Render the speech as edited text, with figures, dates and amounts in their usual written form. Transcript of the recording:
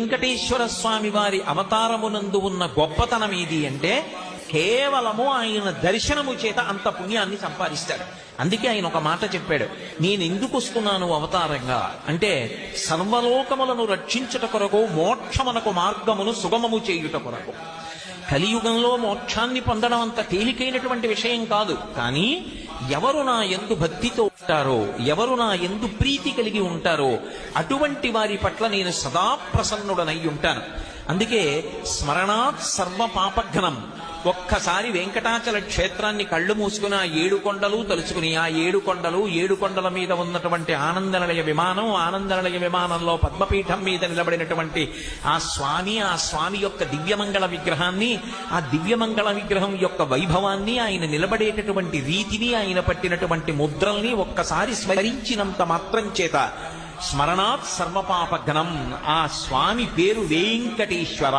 వెంకటేశ్వర స్వామి వారి అవతారమునందు ఉన్న గొప్పతనం ఏది అంటే కేవలము ఆయన దర్శనము చేత అంత పుణ్యాన్ని సంపాదిస్తాడు. అందుకే ఆయన ఒక మాట చెప్పాడు, నేను ఎందుకు వస్తున్నాను అవతారంగా అంటే సర్వలోకములను రక్షించుట కొరకు, మోక్షమునకు మార్గమును సుగమము చేయుట కొరకు. కలియుగంలో మోక్షాన్ని పొందడం అంత తేలికైనటువంటి విషయం కాదు. కానీ ఎవరు నా యందు భక్తితో ఉంటారో, ఎవరు నా యందు ప్రీతి కలిగి ఉంటారో అటువంటి వారి పట్ల నేను సదా ప్రసన్నుడనై ఉంటాను. అందుకే స్మరణాత్ సర్వ పాపఘ్నం. ఒక్కసారి వెంకటాచల క్షేత్రాన్ని కళ్ళు మూసుకుని ఆ 7 కొండలు తలుచుకుని, ఆ 7 కొండలు, 7 కొండల మీద ఉన్నటువంటి ఆనందనిలయ విమానం, ఆనందనిలయ విమానంలో పద్మపీఠం మీద నిలబడినటువంటి ఆ స్వామి యొక్క దివ్యమంగళ విగ్రహాన్ని, ఆ దివ్యమంగళ విగ్రహం యొక్క వైభవాన్ని, ఆయన నిలబడేటటువంటి రీతిని, ఆయన పట్టినటువంటి ముద్రల్ని ఒక్కసారి స్మరించినంత మాత్రం చేత స్మరణాత్ సర్వపాపఘ్నం, ఆ స్వామి పేరు వెంకటేశ్వర.